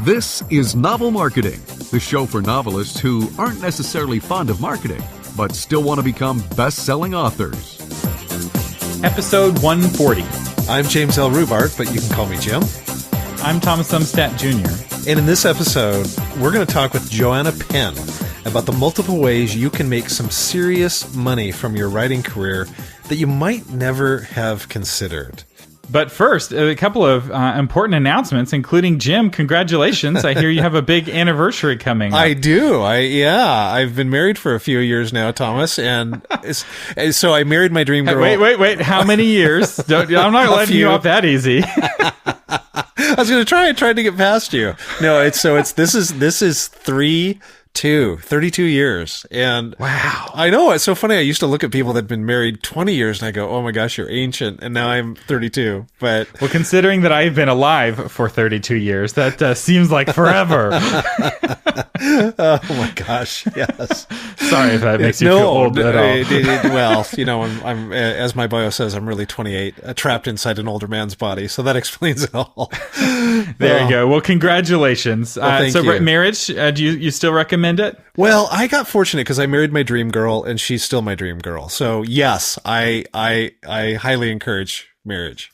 This is Novel Marketing, the show for novelists who aren't necessarily fond of marketing, but still want to become best-selling authors. Episode 140. I'm James L. Rubart, but you can call me Jim. I'm Thomas Umstadt Jr. And in this episode, we're going to talk with Joanna Penn about the multiple ways you can make some serious money from your writing career that you might never have considered. But first, a couple of important announcements, including Jim, congratulations. I hear you have a big anniversary coming up. I do. I've been married for a few years now, Thomas, and so I married my dream girl. Wait. How many years? I'm not letting you off that easy. I was going to try to get past you. No, this is 32 years. And wow. I know, it's so funny. I used to look at people that'd been married 20 years and I go, oh my gosh, you're ancient. And now I'm 32. But well, considering that I've been alive for 32 years, that seems like forever. Oh my gosh. Yes. Sorry if that makes you feel old at all. Well, I'm as my bio says, I'm really 28, trapped inside an older man's body. So that explains it all. There you go. Well, congratulations. Thank you. Marriage, do you still recommend it? Well, I got fortunate because I married my dream girl and she's still my dream girl. So yes, I highly encourage marriage.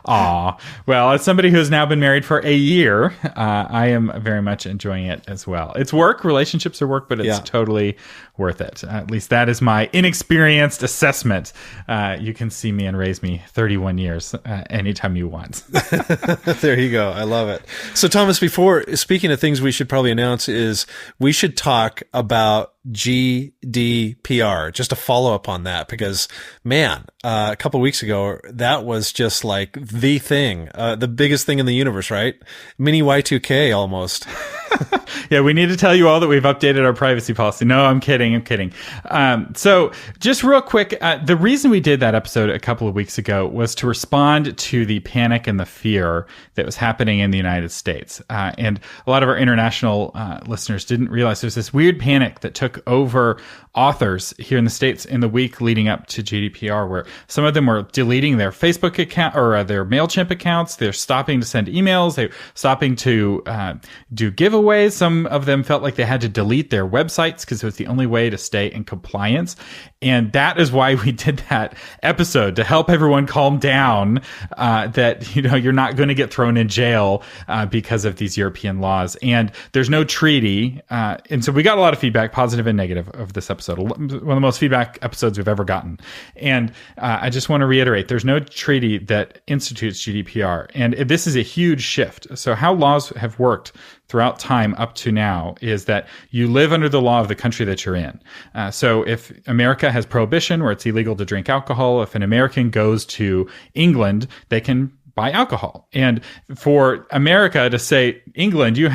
Aw. Well, as somebody who has now been married for a year, I am very much enjoying it as well. It's work. Relationships are work, but it's totally worth it. At least that is my inexperienced assessment. You can see me and raise me 31 years anytime you want. There you go. I love it. So, Thomas, speaking of things we should probably announce is we should talk about GDPR, just a follow up on that, because man, a couple of weeks ago, that was just like the thing, the biggest thing in the universe, right? Mini Y2K almost. Yeah, we need to tell you all that we've updated our privacy policy. No, I'm kidding. So just real quick, the reason we did that episode a couple of weeks ago was to respond to the panic and the fear that was happening in the United States. And a lot of our international listeners didn't realize there's this weird panic that took over authors here in the States in the week leading up to GDPR, where some of them were deleting their Facebook account or their MailChimp accounts. They're stopping to send emails. They're stopping to do giveaways. Some of them felt like they had to delete their websites because it was the only way to stay in compliance. And that is why we did that episode, to help everyone calm down, that, you're not going to get thrown in jail because of these European laws. And there's no treaty. And so we got a lot of feedback, positive and negative, of this episode. One of the most feedback episodes we've ever gotten. And I just want to reiterate, there's no treaty that institutes GDPR. And this is a huge shift. So how laws have worked throughout time up to now is that you live under the law of the country that you're in. So if America has prohibition where it's illegal to drink alcohol, if an American goes to England, they can buy alcohol. And for America to say, England, you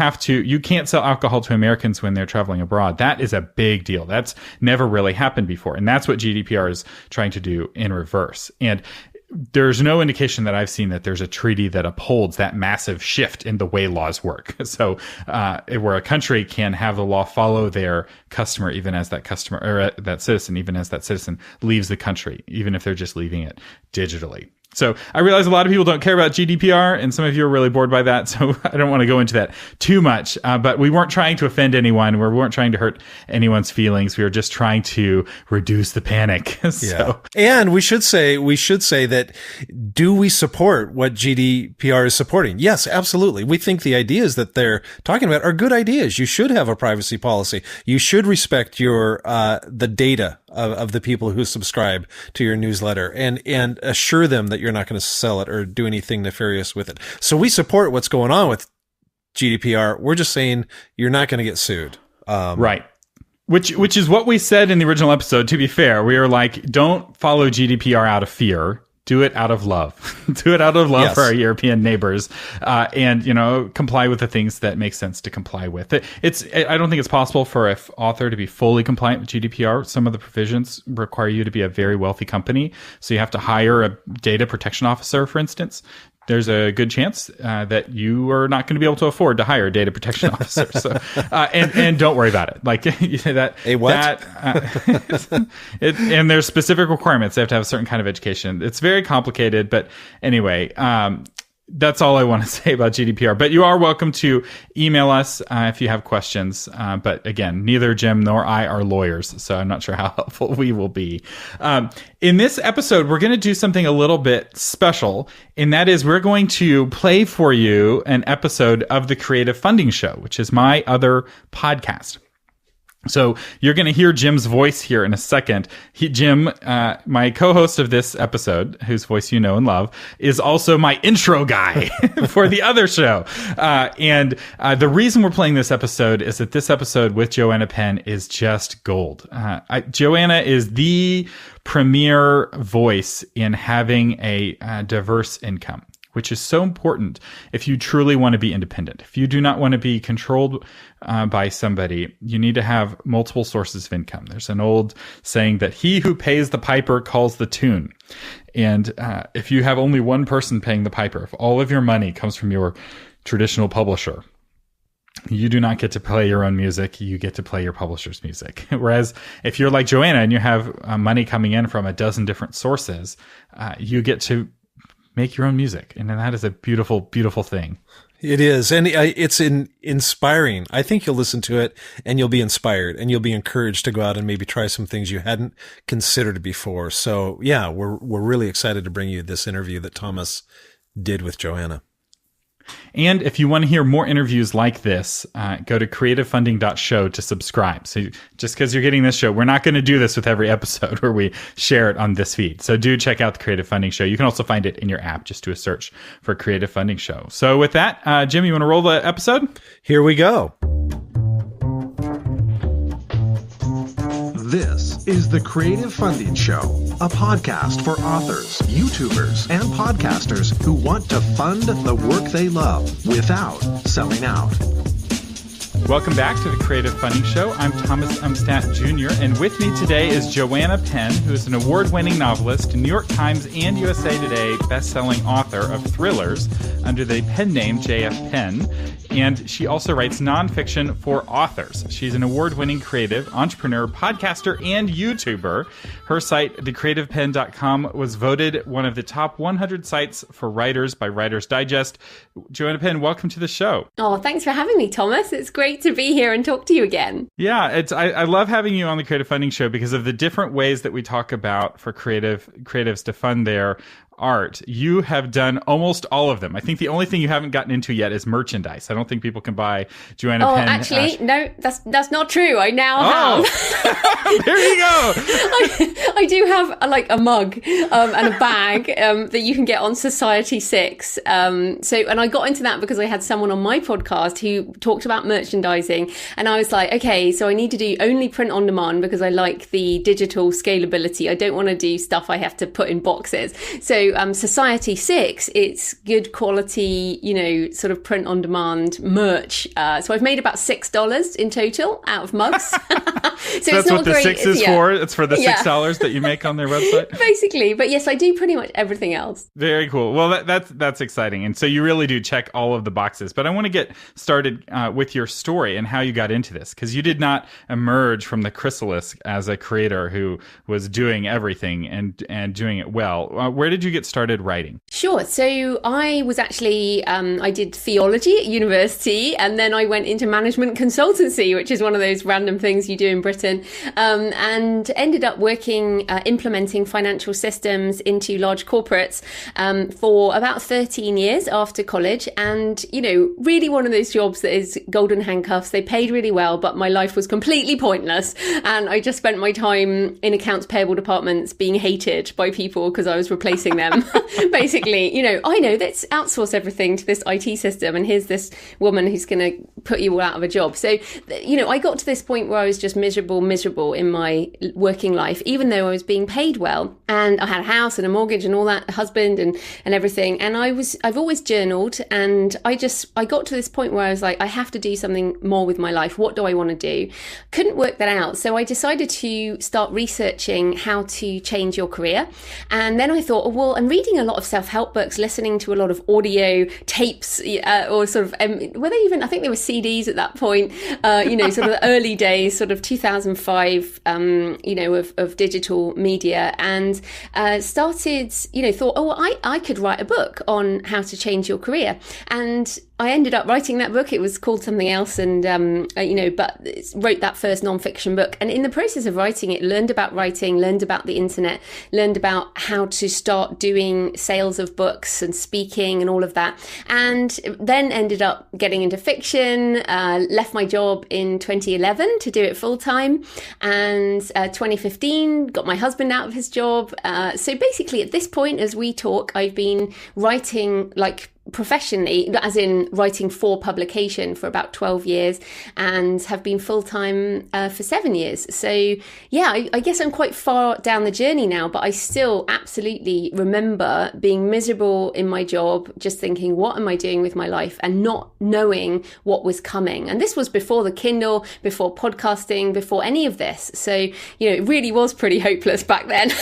can't sell alcohol to Americans when they're traveling abroad, that is a big deal. That's never really happened before. And that's what GDPR is trying to do in reverse. And there's no indication that I've seen that there's a treaty that upholds that massive shift in the way laws work. So, where a country can have the law follow their customer, even as that customer, or that citizen, even as that citizen leaves the country, even if they're just leaving it digitally. So I realize a lot of people don't care about GDPR, and some of you are really bored by that, so I don't want to go into that too much. But we weren't trying to offend anyone. We weren't trying to hurt anyone's feelings. We were just trying to reduce the panic. Yeah. And we should say that, do we support what GDPR is supporting? Yes, absolutely. We think the ideas that they're talking about are good ideas. You should have a privacy policy. You should respect your the data of the people who subscribe to your newsletter and assure them that you're not going to sell it or do anything nefarious with it. So we support what's going on with GDPR. We're just saying you're not going to get sued. Right. Which is what we said in the original episode. To be fair, we were like, don't follow GDPR out of fear. Do it out of love. Do it out of love for our European neighbors, and comply with the things that make sense to comply with. I don't think it's possible for an author to be fully compliant with GDPR. Some of the provisions require you to be a very wealthy company, so you have to hire a data protection officer, for instance. There's a good chance that you are not going to be able to afford to hire a data protection officer. So, and don't worry about it. Like that. A what? And there's specific requirements. They have to have a certain kind of education. It's very complicated, but anyway, that's all I want to say about GDPR. But you are welcome to email us if you have questions. But again, neither Jim nor I are lawyers, so I'm not sure how helpful we will be. In this episode, we're going to do something a little bit special, and that is we're going to play for you an episode of the Creative Funding Show, which is my other podcast. So you're going to hear Jim's voice here in a second. Jim, my co-host of this episode, whose voice you know and love, is also my intro guy for the other show. And the reason we're playing this episode is that this episode with Joanna Penn is just gold. Joanna is the premier voice in having a diverse income, which is so important if you truly want to be independent. If you do not want to be controlled by somebody, you need to have multiple sources of income. There's an old saying that he who pays the piper calls the tune. And if you have only one person paying the piper, if all of your money comes from your traditional publisher, you do not get to play your own music. You get to play your publisher's music. Whereas if you're like Joanna and you have money coming in from a dozen different sources, you get to make your own music. And that is a beautiful, beautiful thing. It is. And it's inspiring. I think you'll listen to it and you'll be inspired and you'll be encouraged to go out and maybe try some things you hadn't considered before. So yeah, we're really excited to bring you this interview that Thomas did with Joanna. And if you want to hear more interviews like this, go to creativefunding.show to subscribe. So just because you're getting this show, we're not going to do this with every episode where we share it on this feed. So do check out the Creative Funding Show. You can also find it in your app. Just do a search for Creative Funding Show. So with that, Jim, you want to roll the episode? Here we go. This is The Creative Funding Show, a podcast for authors, YouTubers, and podcasters who want to fund the work they love without selling out. Welcome back to the Creative Funding Show. I'm Thomas Umstattd Jr., and with me today is Joanna Penn, who is an award-winning novelist, New York Times and USA Today best-selling author of thrillers under the pen name J.F. Penn, and she also writes nonfiction for authors. She's an award-winning creative, entrepreneur, podcaster, and YouTuber. Her site, thecreativepenn.com, was voted one of the top 100 sites for writers by Writer's Digest. Joanna Penn, welcome to the show. Oh, thanks for having me, Thomas. It's great to be here and talk to you again. Yeah, I love having you on the Creative Funding Show because of the different ways that we talk about for creatives to fund their art. You have done almost all of them. I think the only thing you haven't gotten into yet is merchandise. I don't think people can buy Joanna Penn. Oh, actually, no, that's not true. I now have. There you go. I do have a mug and a bag that you can get on Society 6. And I got into that because I had someone on my podcast who talked about merchandising, and I was like, okay, so I need to do only print on demand because I like the digital scalability. I don't want to do stuff I have to put in boxes. So Society 6, it's good quality, sort of print on demand merch. So I've made about $6 in total out of mugs. So that's it's not what the great. 6 is for? It's for the $6 that you make on their website? Basically. But yes, I do pretty much everything else. Very cool. Well, that's exciting. And so you really do check all of the boxes. But I want to get started with your story and how you got into this, because you did not emerge from the chrysalis as a creator who was doing everything and doing it well. Where did you get started writing? Sure. So I was actually, I did theology at university, and then I went into management consultancy, which is one of those random things you do in Britain, and ended up working, implementing financial systems into large corporates for about 13 years after college. And, really one of those jobs that is golden handcuffs. They paid really well, but my life was completely pointless. And I just spent my time in accounts payable departments being hated by people because I was replacing them. Basically, I know, let's outsource everything to this IT system, and here's this woman who's going to put you all out of a job. So, I got to this point where I was just miserable in my working life, even though I was being paid well, and I had a house and a mortgage and all that, a husband and everything. And I've always journaled, and I got to this point where I was like, I have to do something more with my life. What do I want to do? Couldn't work that out. So I decided to start researching how to change your career. And then I thought, Kindle and reading a lot of self-help books, listening to a lot of audio tapes, or sort of, were they even, I think they were CDs at that point, sort of the early days, sort of 2005, of digital media, and started, thought, I could write a book on how to change your career. And I ended up writing that book. It was called something else, and but wrote that first nonfiction book. And in the process of writing it, learned about writing, learned about the internet, learned about how to start doing sales of books and speaking and all of that. And then ended up getting into fiction. Left my job in 2011 to do it full time, and 2015 got my husband out of his job. So basically, at this point, as we talk, I've been writing professionally, as in writing for publication, for about 12 years, and have been full-time for 7 years. So yeah, I guess I'm quite far down the journey now, but I still absolutely remember being miserable in my job, just thinking, what am I doing with my life, and not knowing what was coming. And this was before the Kindle, before podcasting, before any of this. So, it really was pretty hopeless back then.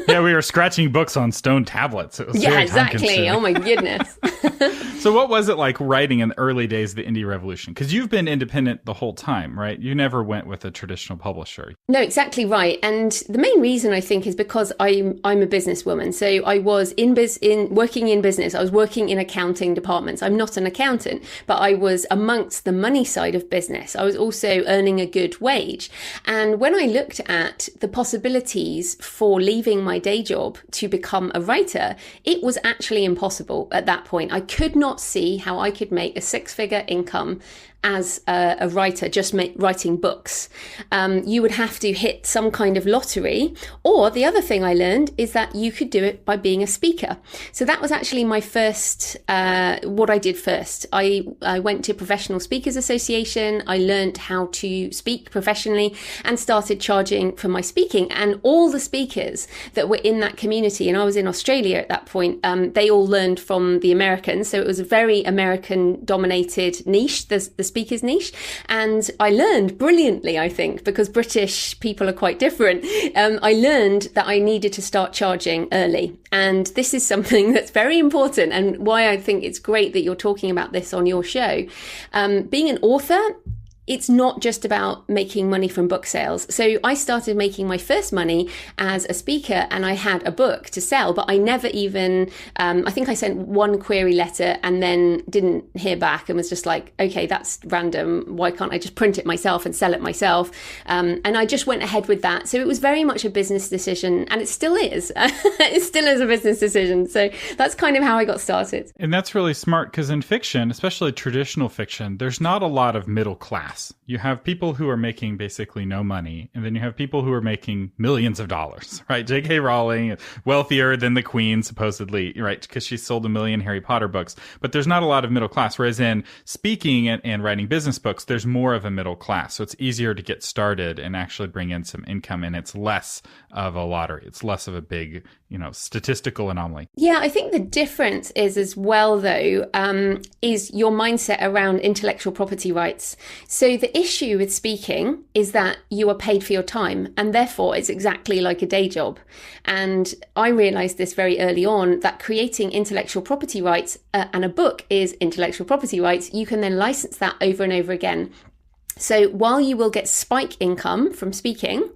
Yeah, we were scratching books on stone tablets. It was very exactly. Oh my goodness. So what was it like writing in the early days of the indie revolution? Because you've been independent the whole time, right? You never went with a traditional publisher. No, exactly right. And the main reason, I think, is because I'm a businesswoman. So I was working in business. I was working in accounting departments. I'm not an accountant, but I was amongst the money side of business. I was also earning a good wage. And when I looked at the possibilities for leaving my day job to become a writer, it was actually impossible at that point. I could not see how I could make a six-figure income as a writer, just writing books. You would have to hit some kind of lottery, or the other thing I learned is that you could do it by being a speaker. So that was actually my first, what I did first. I went to Professional Speakers Association. I learned how to speak professionally and started charging for my speaking. And all the speakers that were in that community, and I was in Australia at that point, they all learned from the Americans. So it was a very American dominated niche, the speaker's niche. And I learned brilliantly, I think, because British people are quite different. I learned that I needed to start charging early. And this is something that's very important, and why I think it's great that you're talking about this on your show. Being an author, it's not just about making money from book sales. So I started making my first money as a speaker, and I had a book to sell, but I never even, I think I sent one query letter and then didn't hear back and was just like, okay, that's random. Why can't I just print it myself and sell it myself? And I just went ahead with that. So it was very much a business decision, and it still is. It still is a business decision. So that's kind of how I got started. And that's really smart, because in fiction, especially traditional fiction, there's not a lot of middle class. You have people who are making basically no money, and then you have people who are making millions of dollars, right? J.K. Rowling, wealthier than the Queen, supposedly, right? Because she sold 1 million Harry Potter books. But there's not a lot of middle class, whereas in speaking and writing business books, there's more of a middle class. So it's easier to get started and actually bring in some income, and it's less of a lottery. It's less of a big, statistical anomaly. Yeah, I think the difference is as well, though, is your mindset around intellectual property rights. So the issue with speaking is that you are paid for your time, and therefore it's exactly like a day job. And I realized this very early on, that creating intellectual property rights and a book is intellectual property rights. You can then license that over and over again. So while you will get spike income from speaking,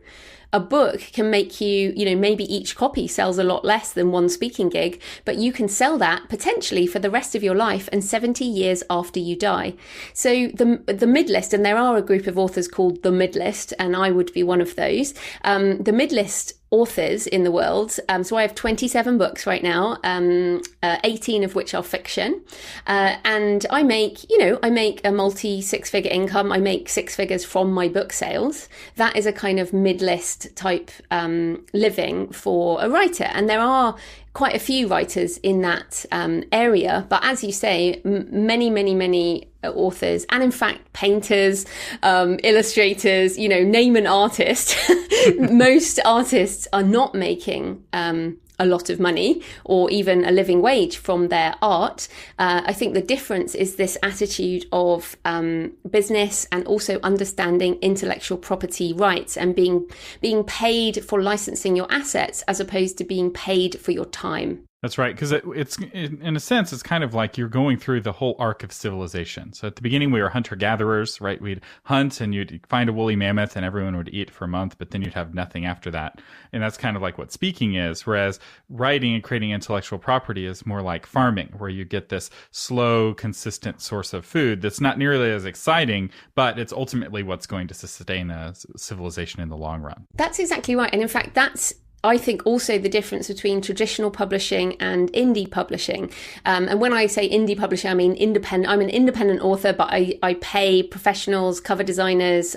a book can make you, maybe each copy sells a lot less than one speaking gig, but you can sell that potentially for the rest of your life and 70 years after you die. So the mid-list, and there are a group of authors called the mid-list, and I would be one of those. The mid-list authors in the world. So I have 27 books right now, 18 of which are fiction. And I make a multi six-figure income. I make 6 figures from my book sales. That is a kind of mid-list type living for a writer. And there are quite a few writers in that area. But as you say, many authors, and in fact, painters, illustrators, name an artist. Most artists are not making a lot of money or even a living wage from their art. I think the difference is this attitude of business, and also understanding intellectual property rights and being paid for licensing your assets as opposed to being paid for your time. That's right, because it's in a sense, it's kind of like you're going through the whole arc of civilization. So at the beginning, we were hunter-gatherers, right? We'd hunt and you'd find a woolly mammoth and everyone would eat for a month, but then you'd have nothing after that. And that's kind of like what speaking is, whereas writing and creating intellectual property is more like farming, where you get this slow, consistent source of food that's not nearly as exciting, but it's ultimately what's going to sustain a civilization in the long run. That's exactly right. And in fact, that's I think also the difference between traditional publishing and indie publishing. And when I say indie publishing, I mean independent. I'm an independent author, but I pay professionals, cover designers,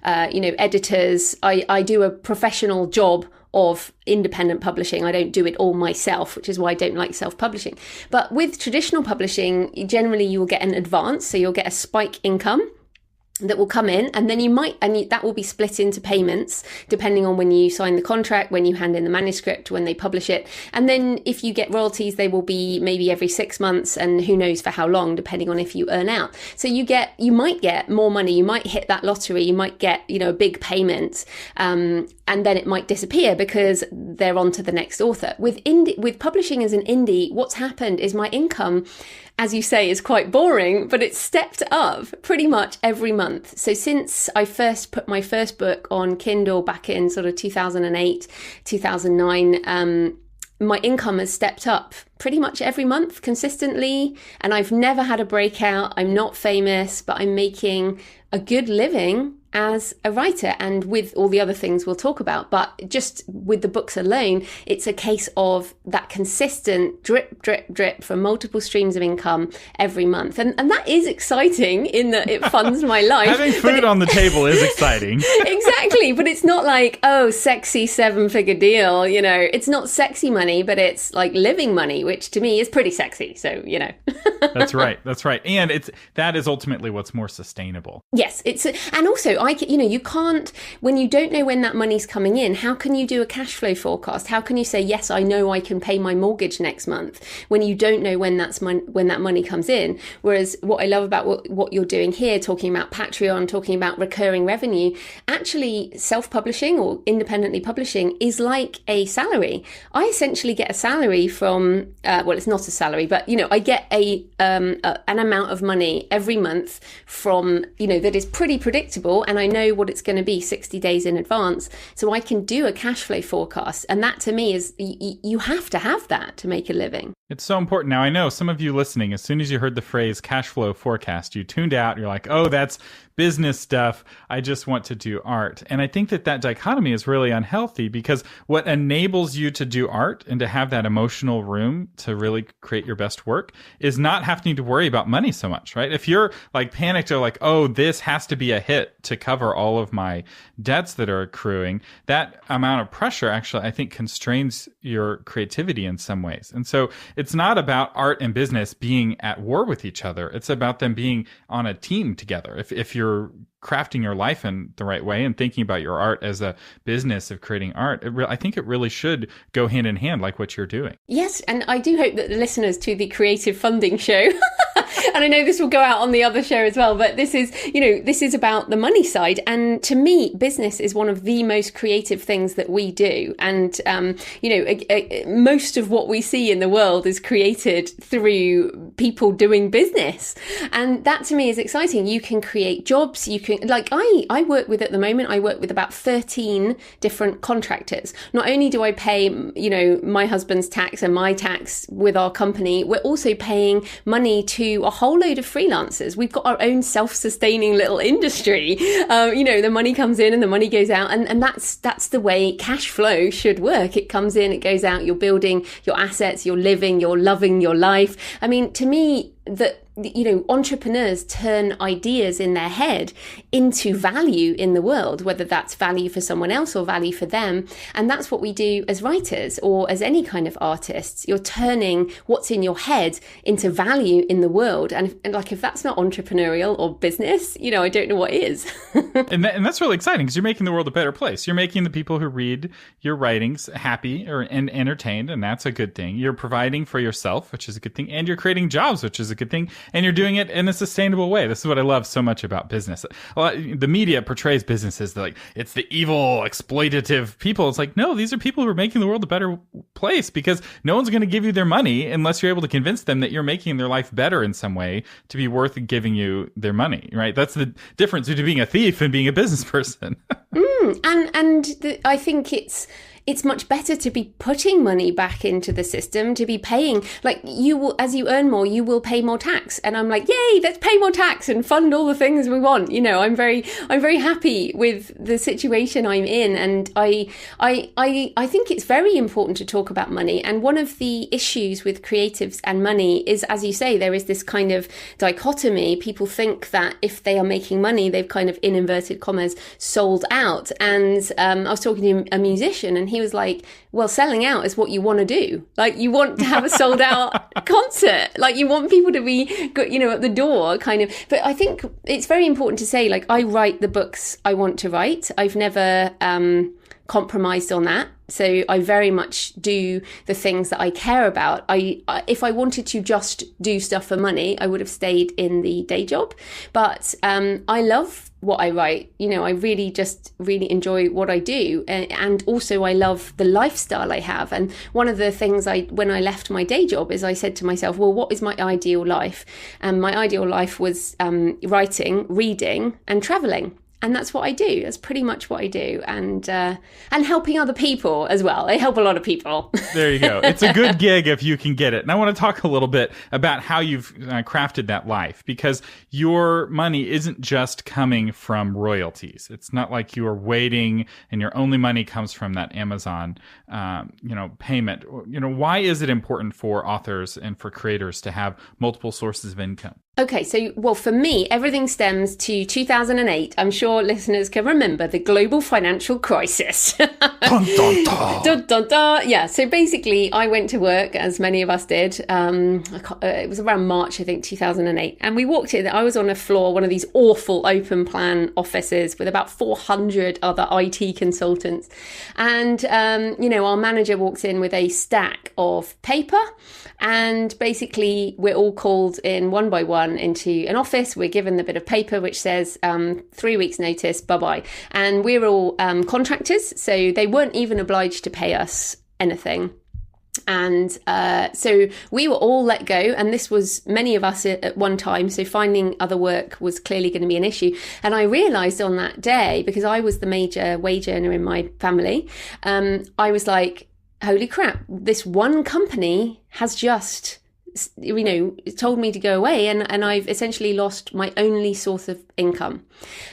editors. I do a professional job of independent publishing. I don't do it all myself, which is why I don't like self-publishing. But with traditional publishing, generally you will get an advance. So you'll get a spike income that will come in, and then that will be split into payments depending on when you sign the contract, when you hand in the manuscript, when they publish it. And then if you get royalties, they will be maybe every 6 months, and who knows for how long, depending on if you earn out. So you might get more money, you might hit that lottery, you might get, a big payment, and then it might disappear because they're on to the next author. With publishing as an indie, what's happened is my income, as you say, is quite boring, but it's stepped up pretty much every month. So since I first put my first book on Kindle back in sort of 2008, 2009, my income has stepped up pretty much every month consistently. And I've never had a breakout. I'm not famous, but I'm making a good living as a writer, and with all the other things we'll talk about. But just with the books alone, it's a case of that consistent drip, drip, drip from multiple streams of income every month. And that is exciting in that it funds my life. Having food on the table is exciting. Exactly. But it's not like, oh, sexy 7-figure deal. It's not sexy money, but it's like living money, which to me is pretty sexy. So, That's right. That's right. And that is ultimately what's more sustainable. Yes. And also, you can't, when you don't know when that money's coming in, how can you do a cash flow forecast? How can you say, yes, I know I can pay my mortgage next month, when you don't know when that money comes in? Whereas what I love about what you're doing here, talking about Patreon, talking about recurring revenue, actually self-publishing or independently publishing is like a salary. I essentially get a salary from, it's not a salary, but, I get an amount of money every month from, that is pretty predictable, and I know what it's going to be 60 days in advance, so I can do a cash flow forecast. And that to me is, you have to have that to make a living. It's so important. Now, I know some of you listening, as soon as you heard the phrase cash flow forecast, you tuned out. You're like, oh, that's business stuff. I just want to do art. And I think that dichotomy is really unhealthy, because what enables you to do art and to have that emotional room to really create your best work is not having to worry about money so much, right? If you're like panicked or like, oh, this has to be a hit to cover all of my debts that are accruing, that amount of pressure actually, I think, constrains your creativity in some ways. And so it's not about art and business being at war with each other. It's about them being on a team together. If you're crafting your life in the right way and thinking about your art as a business of creating art, I think it really should go hand in hand, like what you're doing. Yes, and I do hope that the listeners to the Creative Funding Show and I know this will go out on the other show as well, but this is about the money side. And to me, business is one of the most creative things that we do. And, most of what we see in the world is created through people doing business. And that to me is exciting. You can create jobs. You can, I work with at the moment, I work with about 13 different contractors. Not only do I pay, my husband's tax and my tax with our company, we're also paying money to a whole load of freelancers. We've got our own self-sustaining little industry. The money comes in and the money goes out, and that's the way cash flow should work. It comes in, it goes out, you're building your assets, you're living, you're loving your life. I mean, to me, that entrepreneurs turn ideas in their head into value in the world, whether that's value for someone else or value for them. And that's what we do as writers or as any kind of artists. You're turning what's in your head into value in the world. And if that's not entrepreneurial or business, I don't know what is. and that's really exciting, because you're making the world a better place. You're making the people who read your writings happy and entertained, and that's a good thing. You're providing for yourself, which is a good thing, and you're creating jobs, which is a good thing. and you're doing it in a sustainable way. This is what I love so much about business. The media portrays businesses like it's the evil, exploitative people. It's like, no, these are people who are making the world a better place, because no one's going to give you their money unless you're able to convince them that you're making their life better in some way to be worth giving you their money, right? That's the difference between being a thief and being a business person. I think it's much better to be putting money back into the system, to be paying, like, you will, as you earn more, you will pay more tax. And I'm like, yay, let's pay more tax and fund all the things we want. You know, I'm very happy with the situation I'm in. And I think it's very important to talk about money. And one of the issues with creatives and money is, as you say, there is this kind of dichotomy. People think that if they are making money, they've kind of, in inverted commas, sold out. And I was talking to a musician, and he was like, well, selling out is what you want to do. Like, you want to have a sold out concert. Like, you want people to be, you know, at the door kind of. But I think it's very important to say, like, I write the books I want to write. I've never compromised on that. So I very much do the things that I care about. If I wanted to just do stuff for money, I would have stayed in the day job. But I love what I write. You know, I really enjoy what I do. And also I love the lifestyle I have. And one of the things when I left my day job is I said to myself, well, what is my ideal life? And my ideal life was writing, reading and traveling. And that's what I do. That's pretty much what I do. And helping other people as well. I help a lot of people. There you go. It's a good gig if you can get it. And I want to talk a little bit about how you've crafted that life, because your money isn't just coming from royalties. It's not like you are waiting and your only money comes from that Amazon, payment. You know, why is it important for authors and for creators to have multiple sources of income? Okay, so, well, for me, everything stems to 2008. I'm sure listeners can remember the global financial crisis. Dun, dun, dun. Dun, dun, dun. Yeah, so basically, I went to work, as many of us did. It was around March, I think, 2008. And we walked in. I was on a floor, one of these awful open plan offices with about 400 other IT consultants. And, our manager walks in with a stack of paper. And basically, we're all called in one by one into an office. We're given the bit of paper which says 3 weeks notice, bye-bye. And we're all contractors, so they weren't even obliged to pay us anything. And so we were all let go, and this was many of us at one time, so finding other work was clearly going to be an issue. And I realised on that day, because I was the major wage earner in my family, I was like, holy crap, this one company has just, told me to go away, and I've essentially lost my only source of income.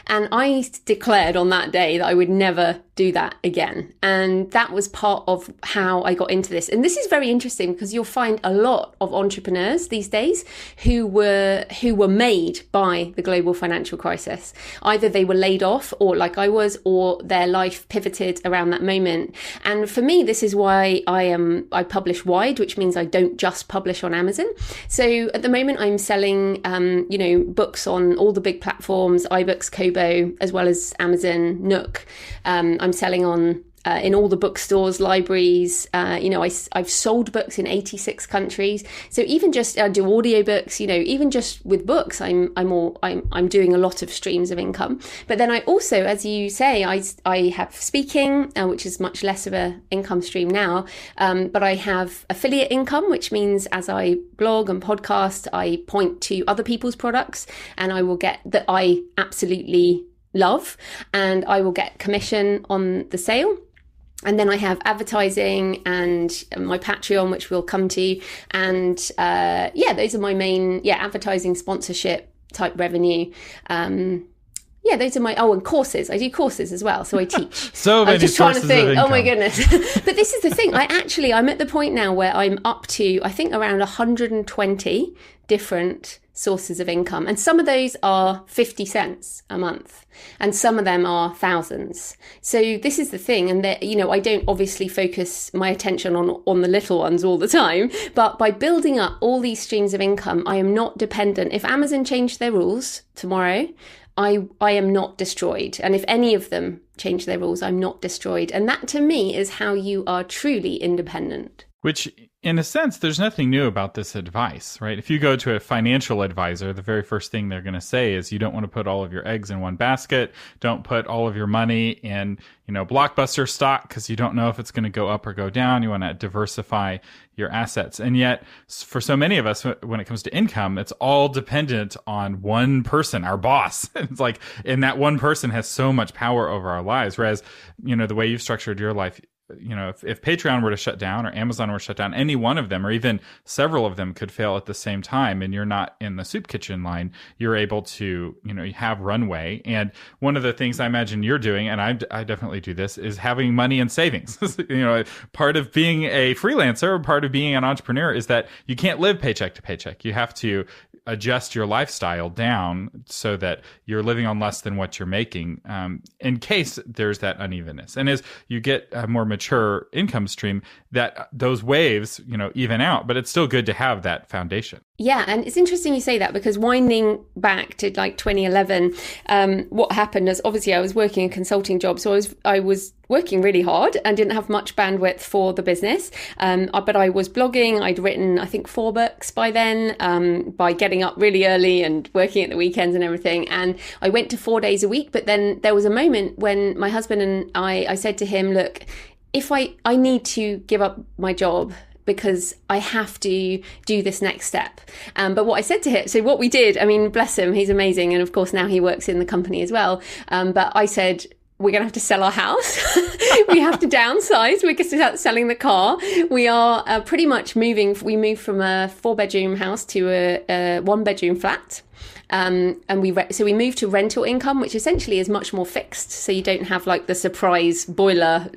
And I declared on that day that I would never do that again. And that was part of how I got into this. And this is very interesting, because you'll find a lot of entrepreneurs these days who were made by the global financial crisis. Either they were laid off, or like I was, or their life pivoted around that moment. And for me, this is why I publish wide, which means I don't just publish on Amazon. So at the moment, I'm selling books on all the big platforms, iBooks, Kobo, as well as Amazon, Nook. I'm selling on in all the bookstores, libraries. I've sold books in 86 countries. So even just I do audiobooks. Even just with books, I'm doing a lot of streams of income. But then I also, as you say, I have speaking, which is much less of a income stream now. But I have affiliate income, which means as I blog and podcast, I point to other people's products, and I will get that I absolutely love, and I will get commission on the sale. And then I have advertising and my Patreon, which we'll come to. And those are my main, advertising, sponsorship type revenue. Those are my, and courses. I do courses as well. So I teach. So many I was just trying to think, oh my goodness. But this is the thing. I'm at the point now where I'm up to, I think, around 120 different sources of income. And some of those are 50 cents a month, and some of them are thousands. So this is the thing. And that, I don't obviously focus my attention on the little ones all the time, but by building up all these streams of income, I am not dependent. If Amazon changed their rules tomorrow, I am not destroyed. And if any of them change their rules, I'm not destroyed. And that to me is how you are truly independent. Which in a sense, there's nothing new about this advice, right? If you go to a financial advisor, the very first thing they're going to say is you don't want to put all of your eggs in one basket. Don't put all of your money in, blockbuster stock because you don't know if it's going to go up or go down. You want to diversify your assets. And yet, for so many of us, when it comes to income, it's all dependent on one person, our boss. It's like, and that one person has so much power over our lives. Whereas, the way you've structured your life, if Patreon were to shut down or Amazon were to shut down, any one of them or even several of them could fail at the same time, and you're not in the soup kitchen line, you're able to, you have runway. And one of the things I imagine you're doing, and I definitely do this, is having money in savings. Part of being a freelancer, part of being an entrepreneur is that you can't live paycheck to paycheck. You have to adjust your lifestyle down so that you're living on less than what you're making, in case there's that unevenness. And as you get a more mature income stream, that those waves, even out, but it's still good to have that foundation. Yeah, and it's interesting you say that, because winding back to like 2011, what happened is obviously I was working a consulting job, so I was working really hard and didn't have much bandwidth for the business. But I was blogging. I'd written, I think, 4 books by then, by getting up really early and working at the weekends and everything. And I went to 4 days a week. But then there was a moment when my husband and I said to him, look, if I need to give up my job because I have to do this next step. But what I said to him, so what we did, I mean, bless him, he's amazing. And of course, now he works in the company as well. But I said, we're going to have to sell our house. We have to downsize. We're going to start selling the car. We are pretty much moving. We moved from a 4-bedroom house to a 1-bedroom flat. And we moved to rental income, which essentially is much more fixed. So you don't have like the surprise boiler,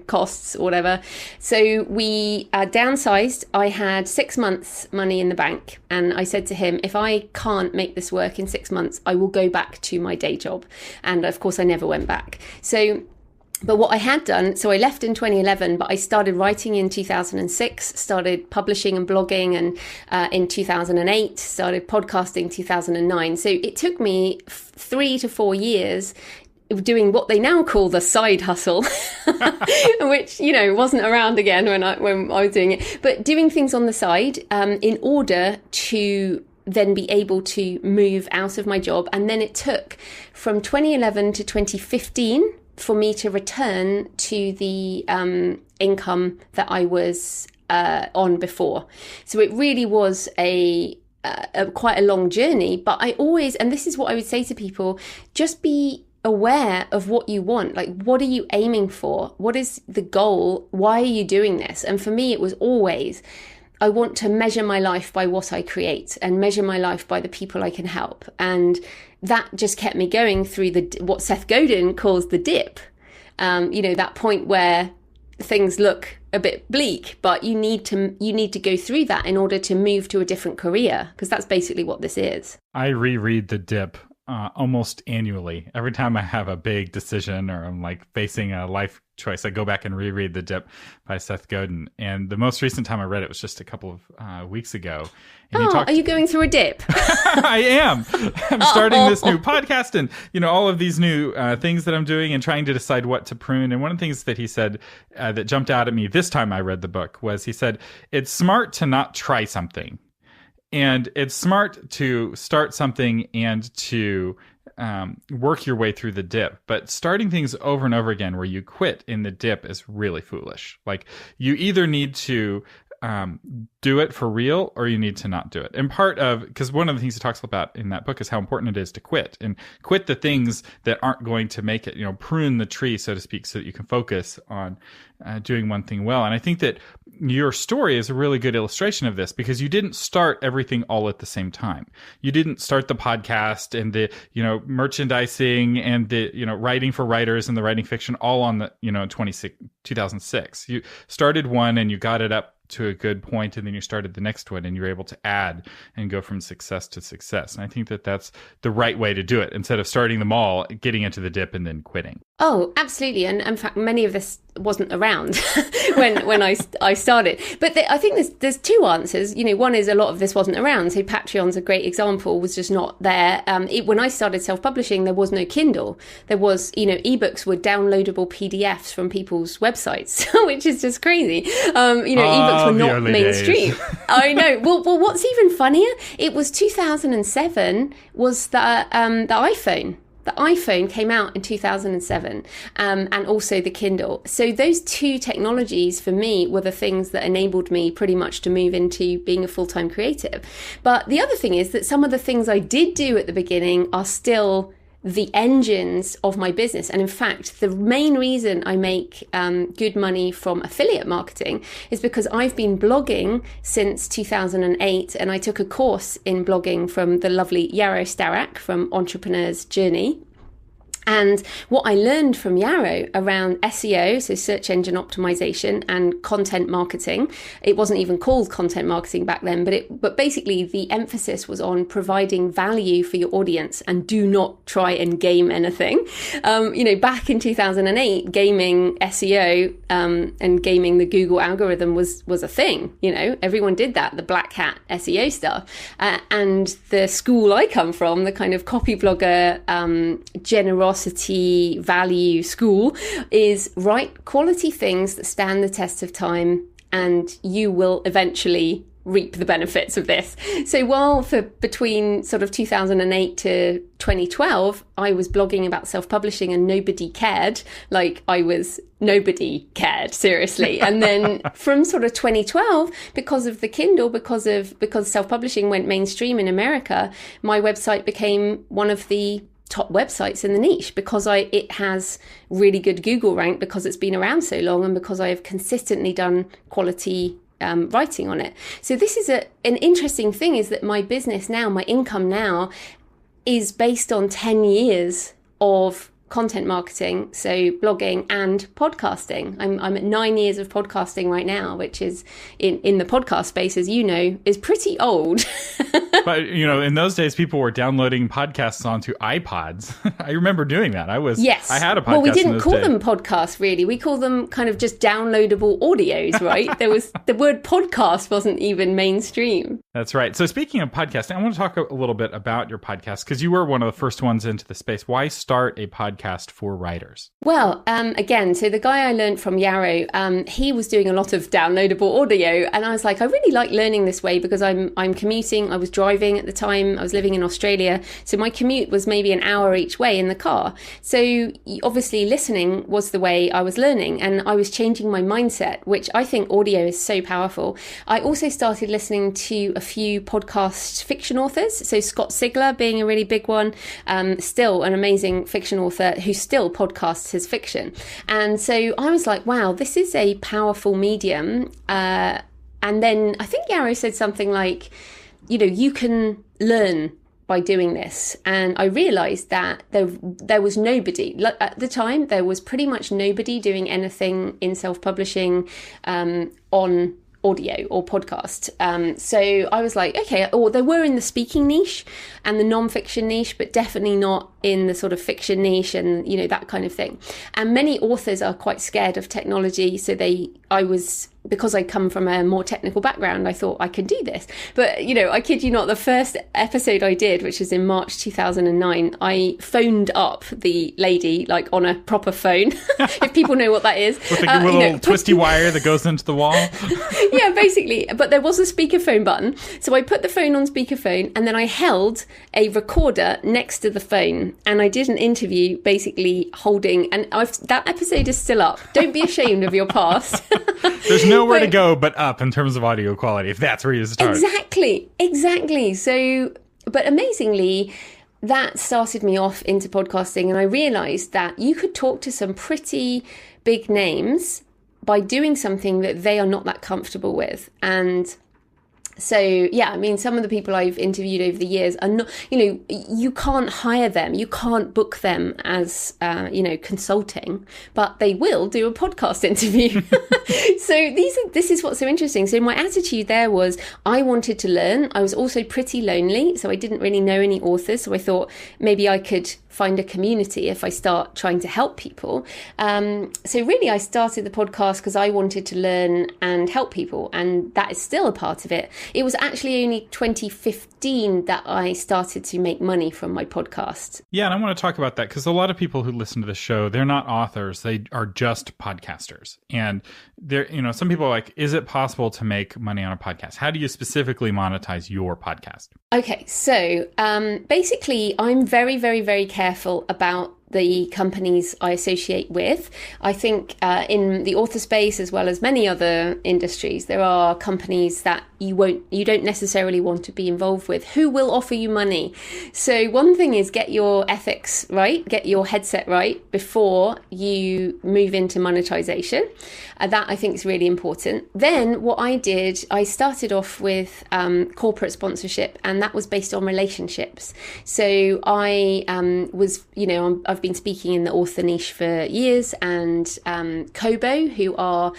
costs or whatever. So we downsized. I had 6 months money in the bank. And I said to him, if I can't make this work in 6 months, I will go back to my day job. And of course, I never went back. But what I had done, so I left in 2011, but I started writing in 2006, started publishing and blogging, and in 2008, started podcasting 2009. So it took me 3 to 4 years doing what they now call the side hustle, which, wasn't around again when I was doing it, but doing things on the side in order to then be able to move out of my job. And then it took from 2011 to 2015 for me to return to the income that I was on before. So it really was a quite a long journey. But I always, and this is what I would say to people, just be aware of what you want. Like, what are you aiming for? What is the goal? Why are you doing this? And for me, it was always, I want to measure my life by what I create and measure my life by the people I can help. And that just kept me going through what Seth Godin calls the dip. That point where things look a bit bleak, but you need to go through that in order to move to a different career, because that's basically what this is. I reread the dip almost annually. Every time I have a big decision or I'm like facing a life choice, I go back and reread The Dip by Seth Godin. And the most recent time I read it was just a couple of weeks ago. And are you going through a dip? I am. I'm starting this new podcast and, all of these new things that I'm doing and trying to decide what to prune. And one of the things that he said that jumped out at me this time I read the book was, he said, it's smart to not try something. And it's smart to start something and to work your way through the dip. But starting things over and over again where you quit in the dip is really foolish. Like, you either need to do it for real or you need to not do it. And because one of the things he talks about in that book is how important it is to quit the things that aren't going to make it, prune the tree, so to speak, so that you can focus on doing one thing well. And I think that your story is a really good illustration of this, because you didn't start everything all at the same time. You didn't start the podcast and the, merchandising and the, writing for writers and the writing fiction all on the, 2006. You started one and you got it up to a good point, and then you started the next one and you're able to add and go from success to success. And I think that that's the right way to do it, instead of starting them all, getting into the dip and then quitting. Oh, absolutely. And in fact, many of this wasn't around when I started. But I think there's two answers. One is a lot of this wasn't around. So Patreon's a great example, was just not there. When I started self-publishing, there was no Kindle. There was, ebooks were downloadable PDFs from people's websites, which is just crazy. Ebooks were not mainstream. I know. Well, what's even funnier? It was 2007 was the iPhone. The iPhone came out in 2007, and also the Kindle. So those two technologies for me were the things that enabled me pretty much to move into being a full-time creative. But the other thing is that some of the things I did do at the beginning are still the engines of my business. And in fact, the main reason I make good money from affiliate marketing is because I've been blogging since 2008, and I took a course in blogging from the lovely Yarrow Starak from Entrepreneur's Journey. And what I learned from Yarrow around SEO, so search engine optimization, and content marketing, it wasn't even called content marketing back then, but basically the emphasis was on providing value for your audience and do not try and game anything. Back in 2008, gaming SEO and gaming the Google algorithm was a thing. Everyone did that, the black hat SEO stuff. And the school I come from, the kind of copy blogger, generosity, value school, is write quality things that stand the test of time, and you will eventually reap the benefits of this. So while between sort of 2008 to 2012, I was blogging about self-publishing and nobody cared, nobody cared, seriously. And then from sort of 2012, because of the Kindle, because self-publishing went mainstream in America, my website became one of the top websites in the niche, because it has really good Google rank, because it's been around so long, and because I have consistently done quality writing on it. So this is an interesting thing, is that my business now, my income now, is based on 10 years of content marketing, so blogging and podcasting. I'm at 9 years of podcasting right now, which is in the podcast space, as you know, is pretty old. But in those days, people were downloading podcasts onto iPods. I remember doing that. I had a podcast. Well, we didn't call them podcasts, really. We call them kind of just downloadable audios, right? The word podcast wasn't even mainstream. That's right. So speaking of podcasting, I want to talk a little bit about your podcast, because you were one of the first ones into the space. Why start a podcast for writers? Well, again, so the guy I learned from Yarrow, he was doing a lot of downloadable audio, and I was like, I really like learning this way, because I'm commuting. I was driving at the time. I was living in Australia, so my commute was maybe an hour each way in the car. So obviously listening was the way I was learning, and I was changing my mindset, which I think audio is so powerful. I also started listening to a few podcast fiction authors, so Scott Sigler being a really big one, still an amazing fiction author who still podcasts his fiction. And so I was like, wow, this is a powerful medium. And then I think Yarrow said something like, you can learn by doing this. And I realized that there was nobody, at the time, there was pretty much nobody doing anything in self-publishing on audio or podcast. So I was like, okay, they were in the speaking niche and the non-fiction niche, but definitely not in the sort of fiction niche and, that kind of thing. And many authors are quite scared of technology. So because I come from a more technical background, I thought I could do this. But, I kid you not, the first episode I did, which was in March 2009, I phoned up the lady, on a proper phone, if people know what that is. With a little twisty wire that goes into the wall? Yeah, basically. But there was a speakerphone button. So I put the phone on speakerphone, and then I held a recorder next to the phone. And I did an interview basically holding, and that episode is still up. Don't be ashamed of your past. There's nowhere to go but up in terms of audio quality, if that's where you start. Exactly. So, but amazingly, that started me off into podcasting, and I realized that you could talk to some pretty big names by doing something that they are not that comfortable with. And So yeah, I mean, some of the people I've interviewed over the years are not, you can't hire them, you can't book them as, consulting, but they will do a podcast interview. So this is what's so interesting. So my attitude there was I wanted to learn. I was also pretty lonely, so I didn't really know any authors. So I thought maybe I could find a community if I start trying to help people. So really, I started the podcast because I wanted to learn and help people, and that is still a part of it. It was actually only 2015 that I started to make money from my podcast. Yeah, and I want to talk about that because a lot of people who listen to the show, they're not authors, they are just podcasters. And there, some people are like, is it possible to make money on a podcast? How do you specifically monetize your podcast? Okay, so basically, I'm very, very, very careful about the companies I associate with. I think in the author space, as well as many other industries, there are companies that you don't necessarily want to be involved with who will offer you money. So one thing is get your ethics right, get your headset right before you move into monetization. That I think is really important. Then what I did, I started off with corporate sponsorship, and that was based on relationships. So I I've been speaking in the author niche for years, and Kobo, who are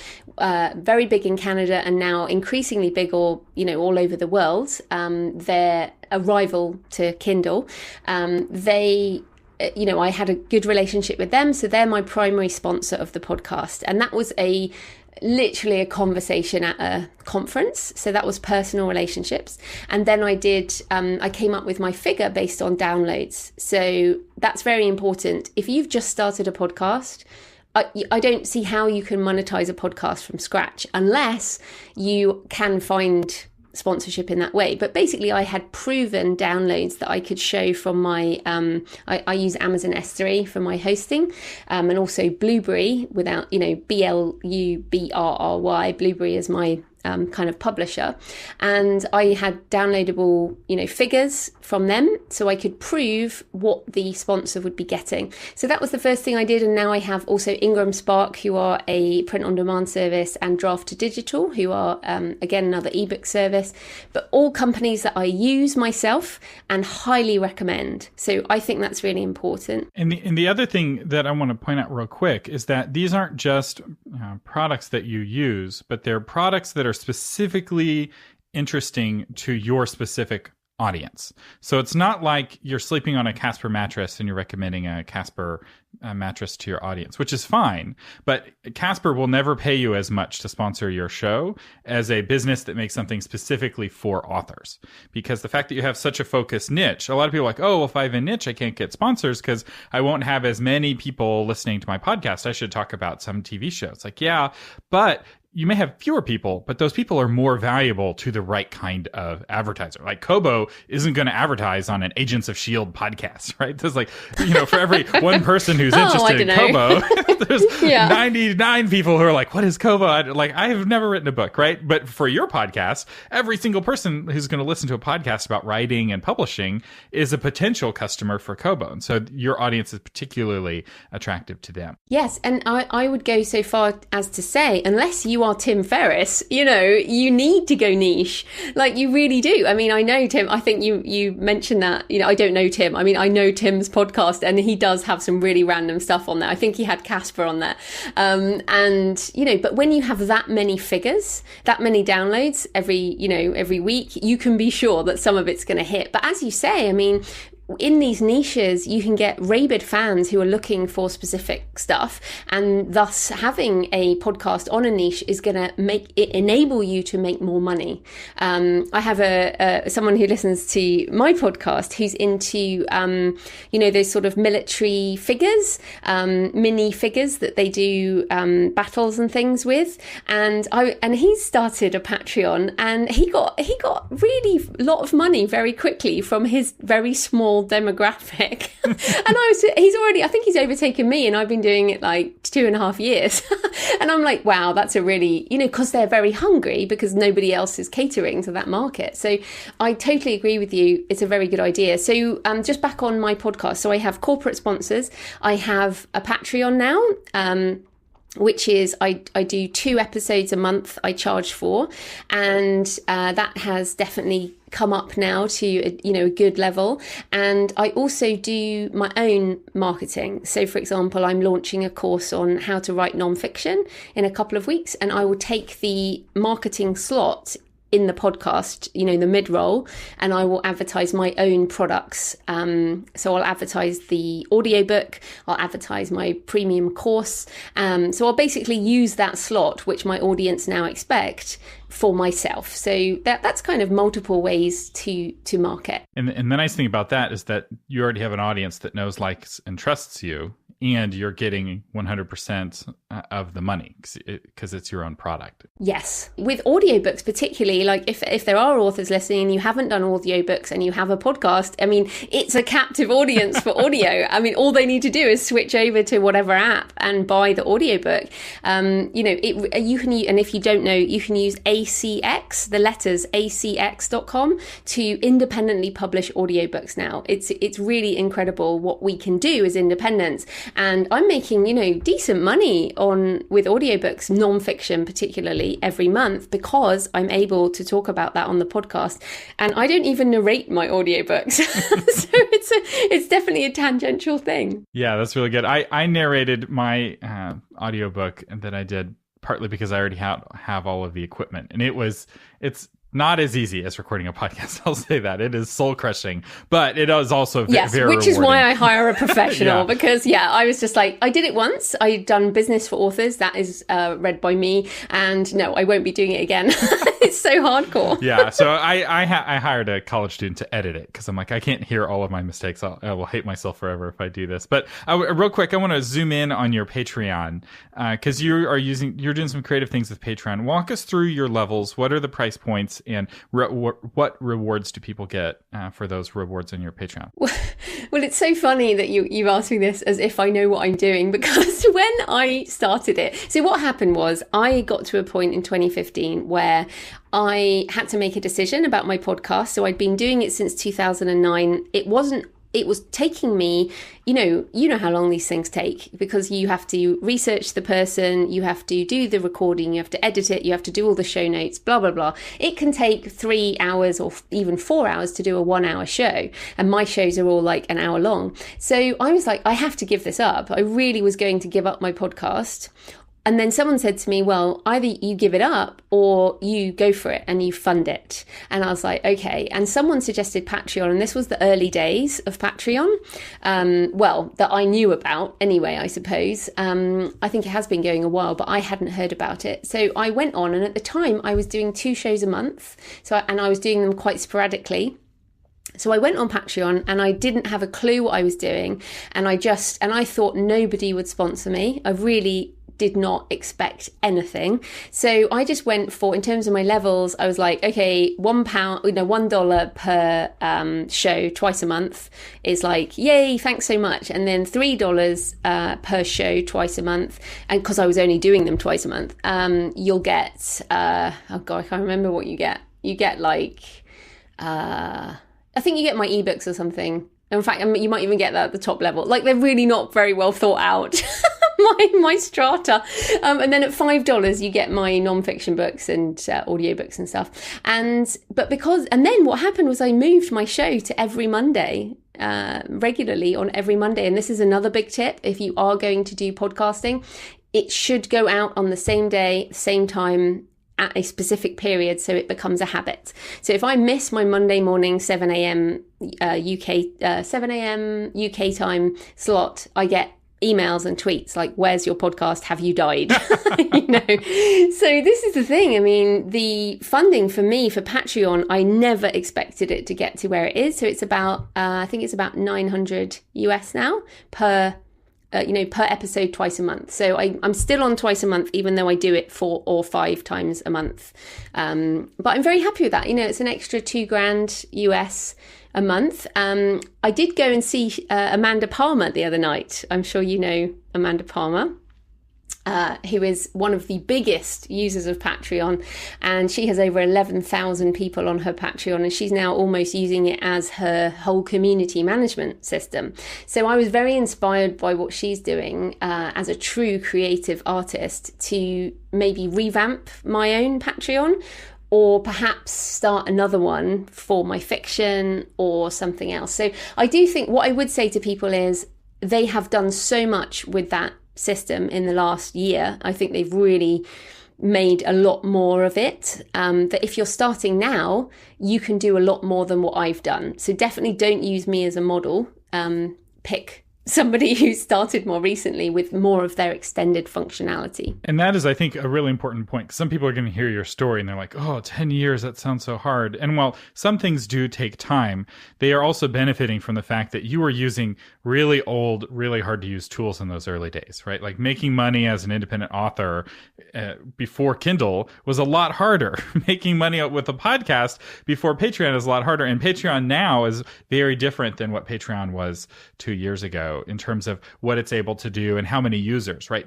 very big in Canada and now increasingly big all over the world. They're a rival to Kindle. I had a good relationship with them, so they're my primary sponsor of the podcast. And that was literally a conversation at a conference. So that was personal relationships. And then I came up with my figure based on downloads. So that's very important. If you've just started a podcast, I don't see how you can monetize a podcast from scratch unless you can find sponsorship in that way. But basically, I had proven downloads that I could show from my, I use Amazon S3 for my hosting, and also Blueberry without, Blubrry, Blueberry is my kind of publisher. And I had downloadable, figures from them, so I could prove what the sponsor would be getting. So that was the first thing I did. And now I have also Ingram Spark, who are a print on demand service, and Draft to Digital, who are, again, another ebook service, but all companies that I use myself and highly recommend. So I think that's really important. And the other thing that I want to point out real quick is that these aren't just products that you use, but they're products that are specifically interesting to your specific audience. So it's not like you're sleeping on a Casper mattress and you're recommending a Casper mattress to your audience, which is fine. But Casper will never pay you as much to sponsor your show as a business that makes something specifically for authors. Because the fact that you have such a focused niche, a lot of people are like, oh, if I have a niche, I can't get sponsors because I won't have as many people listening to my podcast. I should talk about some TV shows. Like, yeah, but you may have fewer people, but those people are more valuable to the right kind of advertiser. Like Kobo isn't going to advertise on an Agents of S.H.I.E.L.D. podcast, right? There's like, for every one person who's interested in Kobo, there's 99 people who are like, what is Kobo? I have never written a book, right? But for your podcast, every single person who's going to listen to a podcast about writing and publishing is a potential customer for Kobo. And so your audience is particularly attractive to them. Yes. And I would go so far as to say, unless you are Tim Ferriss, you need to go niche. Like, you really do. I mean, I know Tim, I think you mentioned that, I don't know Tim. I mean, I know Tim's podcast, and he does have some really random stuff on there. I think he had Casper on there. But when you have that many figures, that many downloads every week, you can be sure that some of it's going to hit. But as you say, I mean, in these niches, you can get rabid fans who are looking for specific stuff, and thus having a podcast on a niche is going to enable you to make more money. I have someone who listens to my podcast who's into, those sort of military figures, mini figures that they do battles and things with, and he started a Patreon, and he got really a lot of money very quickly from his very small demographic. And I think he's overtaken me, and I've been doing it like 2.5 years. And I'm like, wow, that's a really, because they're very hungry because nobody else is catering to that market. So I totally agree with you. It's a very good idea. So just back on my podcast. So I have corporate sponsors. I have a Patreon now. which is I do 2 episodes a month I charge for, and that has definitely come up now to a good level. And I also do my own marketing. So for example, I'm launching a course on how to write nonfiction in a couple of weeks, and I will take the marketing slot in the podcast, the mid-roll, and I will advertise my own products. So I'll advertise the audiobook, I'll advertise my premium course. So I'll basically use that slot, which my audience now expect, for myself. So that's kind of multiple ways to market. And the nice thing about that is that you already have an audience that knows, likes, and trusts you, and you're getting 100% of the money because it's your own product. Yes. With audiobooks particularly, like if there are authors listening and you haven't done audiobooks and you have a podcast, I mean, it's a captive audience for audio. I mean, all they need to do is switch over to whatever app and buy the audiobook. You can use, and if you don't know, you can use ACX, the letters acx.com, to independently publish audiobooks now. It's really incredible what we can do as independents. And I'm making, decent money with audiobooks, nonfiction particularly, every month, because I'm able to talk about that on the podcast. And I don't even narrate my audiobooks. So it's definitely a tangential thing. Yeah, that's really good. I narrated my audiobook that I did partly because I already have all of the equipment. And it's not as easy as recording a podcast. I'll say that. It is soul crushing, but it is also very rewarding. Which is why I hire a professional. Yeah. Because I was just like, I did it once. I'd done business for authors. That is read by me. And no, I won't be doing it again. It's so hardcore. Yeah. So I hired a college student to edit it because I'm like, I can't hear all of my mistakes. I will hate myself forever if I do this. But real quick, I want to zoom in on your Patreon because you're doing some creative things with Patreon. Walk us through your levels. What are the price points? And what rewards do people get for those rewards on your Patreon? Well, it's so funny that you asked me this as if I know what I'm doing, because when I started it, so what happened was I got to a point in 2015 where I had to make a decision about my podcast. So I'd been doing it since 2009. It was taking me, you know how long these things take, because you have to research the person, you have to do the recording, you have to edit it, you have to do all the show notes, blah, blah, blah. It can take 3 hours or even 4 hours to do a 1 hour show. And my shows are all like an hour long. So I was like, I have to give this up. I really was going to give up my podcast. And then someone said to me, well, either you give it up or you go for it and you fund it. And I was like, okay. And someone suggested Patreon, and this was the early days of Patreon. That I knew about anyway, I suppose. I think it has been going a while, but I hadn't heard about it. So I went on, and at the time I was doing 2 shows a month. And I was doing them quite sporadically. So I went on Patreon and I didn't have a clue what I was doing. And I thought nobody would sponsor me. I really did not expect anything. So I just went for, in terms of my levels, I was like, okay, $1 per show twice a month is like, yay, thanks so much. And then $3 per show twice a month. And because I was only doing them twice a month, you'll get, I can't remember what you get. You get like, I think you get my ebooks or something. In fact, you might even get that at the top level. Like, they're really not very well thought out. my strata. And then at $5 you get my nonfiction books and audiobooks and stuff. And then what happened was I moved my show to every Monday, regularly on every Monday. And this is another big tip. If you are going to do podcasting, it should go out on the same day, same time, at a specific period, so it becomes a habit. So if I miss my Monday morning 7 a.m. UK time slot, I get emails and tweets like, where's your podcast? Have you died? So this is the thing. I mean, the funding for me for Patreon, I never expected it to get to where it is. So it's about, I think it's about $900 US now per episode twice a month. So I'm still on twice a month, even though I do it 4 or 5 times a month. But I'm very happy with that. It's an extra $2,000 US a month. I did go and see Amanda Palmer the other night. I'm sure you know Amanda Palmer. who is one of the biggest users of Patreon, and she has over 11,000 people on her Patreon, and she's now almost using it as her whole community management system. So I was very inspired by what she's doing as a true creative artist to maybe revamp my own Patreon, or perhaps start another one for my fiction or something else. So I do think what I would say to people is they have done so much with that system in the last year. I think they've really made a lot more of it, that if you're starting now, you can do a lot more than what I've done. So definitely don't use me as a model. Pick somebody who started more recently with more of their extended functionality. And that is, I think, a really important point. Some people are going to hear your story and they're like, oh, 10 years, that sounds so hard. And while some things do take time, they are also benefiting from the fact that you were using really old, really hard to use tools in those early days, right? Like making money as an independent author before Kindle was a lot harder. Making money with a podcast before Patreon is a lot harder. And Patreon now is very different than what Patreon was 2 years ago in terms of what it's able to do and how many users, right?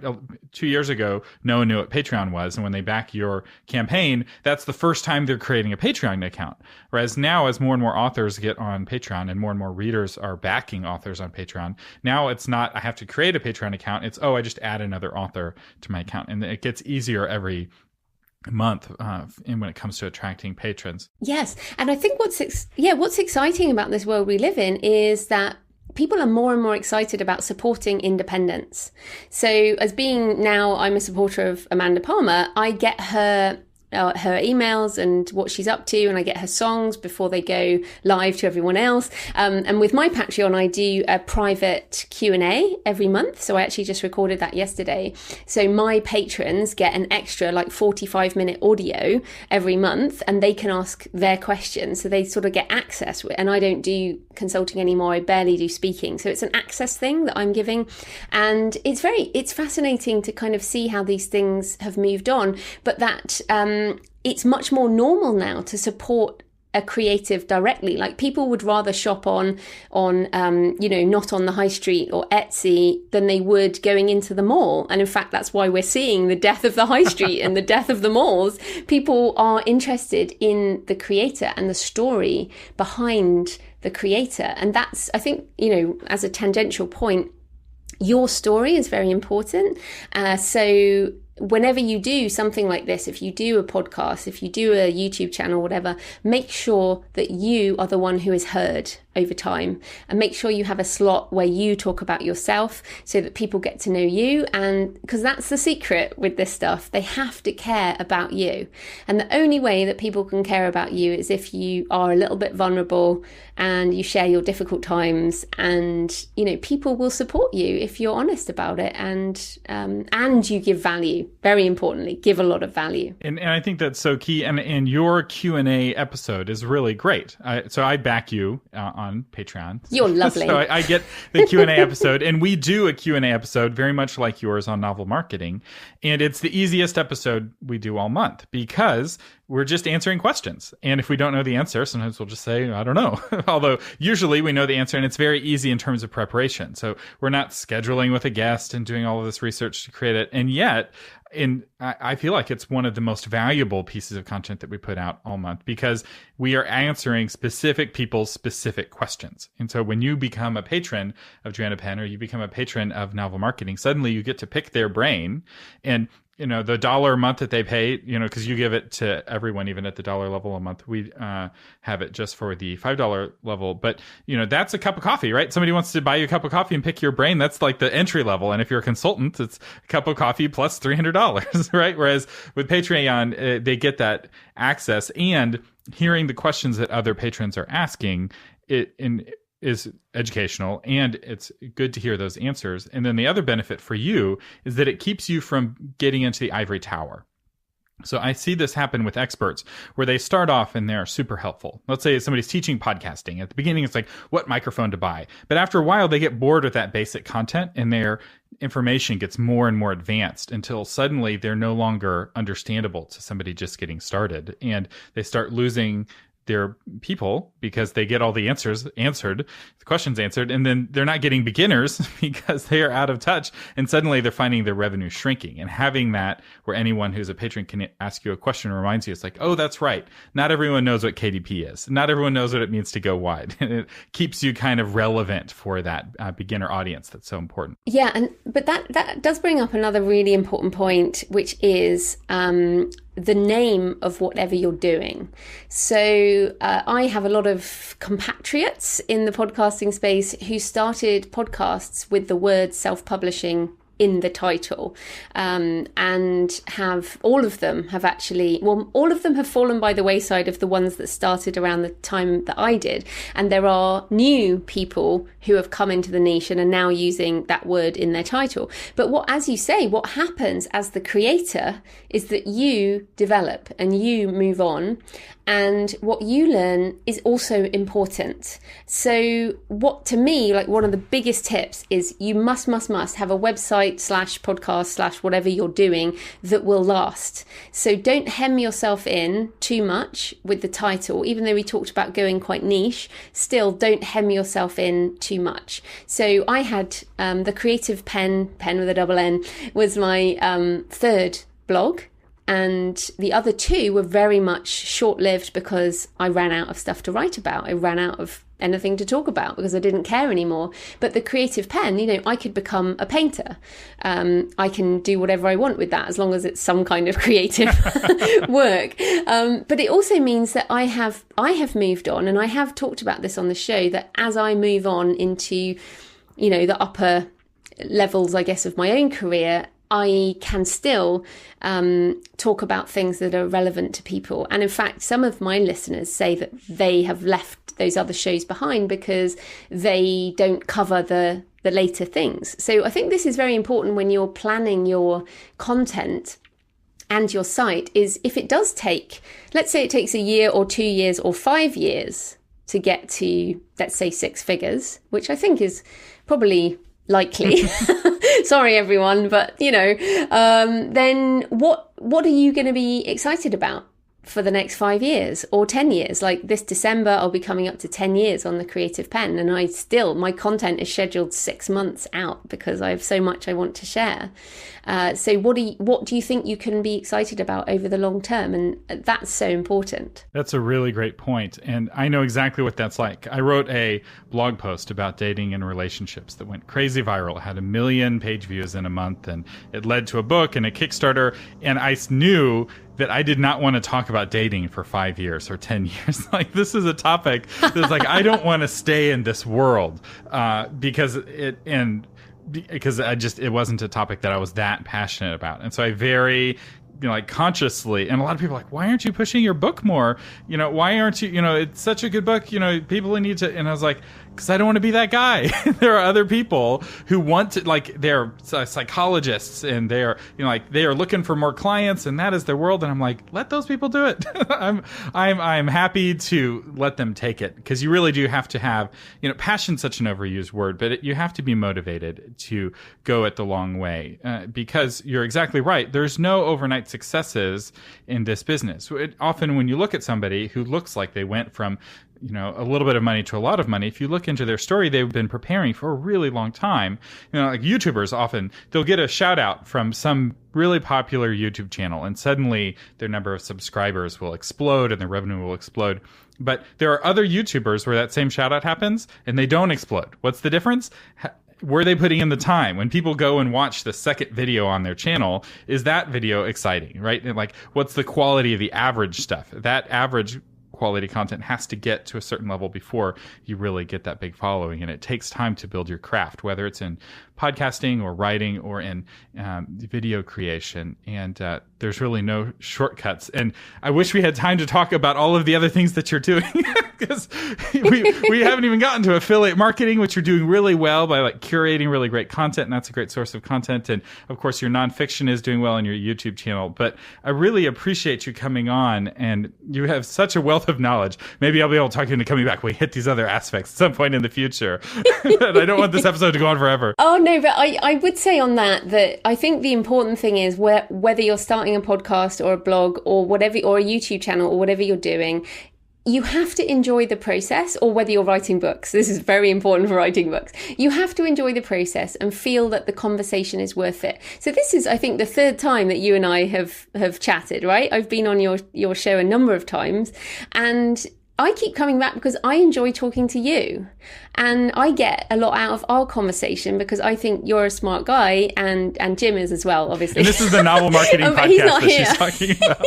2 years ago, no one knew what Patreon was. And when they back your campaign, that's the first time they're creating a Patreon account. Whereas now, as more and more authors get on Patreon and more readers are backing authors on Patreon, now it's not, I have to create a Patreon account. It's, I just add another author to my account. And it gets easier every month when it comes to attracting patrons. Yes. And I think what's exciting about this world we live in is that people are more and more excited about supporting independence. So as being now, I'm a supporter of Amanda Palmer, I get her emails and what she's up to, and I get her songs before they go live to everyone else. And with my Patreon, I do a private Q&A every month. So I actually just recorded that yesterday. So my patrons get an extra 45-minute audio every month, and they can ask their questions. So they sort of get access. And I don't do consulting anymore. I barely do speaking. So it's an access thing that I'm giving. And it's fascinating to kind of see how these things have moved on, but that, it's much more normal now to support a creative directly. Like people would rather shop on not on the high street or Etsy than they would going into the mall. And in fact, that's why we're seeing the death of the high street and the death of the malls. People are interested in the creator and the story behind the creator. And that's, I think, as a tangential point, your story is very important. So whenever you do something like this, if you do a podcast, if you do a YouTube channel, whatever, make sure that you are the one who is heard over time, and make sure you have a slot where you talk about yourself so that people get to know you. And because that's the secret with this stuff, they have to care about you. And the only way that people can care about you is if you are a little bit vulnerable and you share your difficult times, and people will support you if you're honest about it, and you give value. Very importantly, give a lot of value. And I think that's so key. And your Q&A episode is really great. So I back you on Patreon. You're lovely. So I get the Q&A episode, and we do a Q&A episode very much like yours on novel marketing. And it's the easiest episode we do all month because we're just answering questions. And if we don't know the answer, sometimes we'll just say, I don't know. Although usually we know the answer, and it's very easy in terms of preparation. So we're not scheduling with a guest and doing all of this research to create it. And yet, I feel like it's one of the most valuable pieces of content that we put out all month because we are answering specific people's specific questions. And so when you become a patron of Joanna Penn, or you become a patron of Novel Marketing, suddenly you get to pick their brain. And the $1 a month that they pay, because you give it to everyone, even at the $1 level a month. We have it just for the $5 level. But, that's a cup of coffee, right? Somebody wants to buy you a cup of coffee and pick your brain. That's like the entry level. And if you're a consultant, it's a cup of coffee plus $300, right? Whereas with Patreon, they get that access, and hearing the questions that other patrons are asking is educational, and it's good to hear those answers. And then the other benefit for you is that it keeps you from getting into the ivory tower. So I see this happen with experts where they start off and they're super helpful. Let's say somebody's teaching podcasting. At the beginning, it's like, what microphone to buy? But after a while, they get bored with that basic content, and their information gets more and more advanced until suddenly they're no longer understandable to somebody just getting started. And they start losing their people because they get all the answers answered, the questions answered, and then they're not getting beginners because they are out of touch, and suddenly they're finding their revenue shrinking. And having that where anyone who's a patron can ask you a question reminds you, it's like, oh, that's right. Not everyone knows what KDP is. Not everyone knows what it means to go wide. And it keeps you kind of relevant for that beginner audience that's so important. Yeah, but that does bring up another really important point, which is the name of whatever you're doing. So I have a lot of compatriots in the podcasting space who started podcasts with the word self-publishing in the title, and have all of them have fallen by the wayside of the ones that started around the time that I did. And there are new people who have come into the niche and are now using that word in their title. But as you say, what happens as the creator is that you develop and you move on, and what you learn is also important. So to me, like one of the biggest tips is you must have a website /podcast/ whatever you're doing that will last. So don't hem yourself in too much with the title. Even though we talked about going quite niche, still don't hem yourself in too much. So I had the Creative Pen with a double N was my third blog. And the other two were very much short-lived because I ran out of stuff to write about. I ran out of anything to talk about because I didn't care anymore. But the Creative Pen, I could become a painter. I can do whatever I want with that as long as it's some kind of creative work. But it also means that I have moved on, and I have talked about this on the show, that as I move on into, the upper levels, I guess, of my own career, I can still talk about things that are relevant to people. And in fact, some of my listeners say that they have left those other shows behind because they don't cover the later things. So I think this is very important when you're planning your content and your site, is if it does take, let's say it takes a year or 2 years or 5 years to get to, let's say, 6 figures, which I think is probably likely. Sorry, everyone, but then what are you going to be excited about for the next 5 years or 10 years? Like this December, I'll be coming up to 10 years on the Creative Pen, and my content is scheduled 6 months out because I have so much I want to share. So what do you think you can be excited about over the long term? And that's so important. That's a really great point. And I know exactly what that's like. I wrote a blog post about dating and relationships that went crazy viral. It had 1 million page views in a month, and it led to a book and a Kickstarter. And I knew that I did not want to talk about dating for 5 years or 10 years. Like, this is a topic that's like, I don't want to stay in this world because it wasn't a topic that I was that passionate about. And so I very consciously, and a lot of people are like, why aren't you pushing your book more? Why aren't you, it's such a good book, people need to, and I was like, because I don't want to be that guy. There are other people who want to, they're psychologists, and they're, they are looking for more clients, and that is their world. And I'm like, let those people do it. I'm happy to let them take it, because you really do have to have, passion's such an overused word, but you have to be motivated to go it the long way, because you're exactly right. There's no overnight successes in this business. Often when you look at somebody who looks like they went from a little bit of money to a lot of money, if you look into their story, they've been preparing for a really long time. Like YouTubers, often they'll get a shout out from some really popular YouTube channel, and suddenly their number of subscribers will explode and their revenue will explode. But there are other YouTubers where that same shout out happens and they don't explode. What's the difference? Were they putting in the time? When people go and watch the second video on their channel, is that video exciting, right? And what's the quality of the average stuff? That average quality content has to get to a certain level before you really get that big following. And it takes time to build your craft, whether it's in podcasting or writing or in video creation. And there's really no shortcuts. And I wish we had time to talk about all of the other things that you're doing, because we haven't even gotten to affiliate marketing, which you're doing really well by curating really great content. And that's a great source of content. And of course, your nonfiction is doing well on your YouTube channel. But I really appreciate you coming on, and you have such a wealth of knowledge. Maybe I'll be able to talk you into coming back when we hit these other aspects at some point in the future. And I don't want this episode to go on forever. Oh, no, but I would say on that I think the important thing is whether you're starting a podcast or a blog or whatever, or a YouTube channel or whatever you're doing, you have to enjoy the process, or whether you're writing books. This is very important for writing books. You have to enjoy the process and feel that the conversation is worth it. So this is, I think, the third time that you and I have chatted, right? I've been on your show a number of times, and I keep coming back because I enjoy talking to you, and I get a lot out of our conversation because I think you're a smart guy, and Jim is as well, obviously. And this is the novel marketing podcast that she's talking about.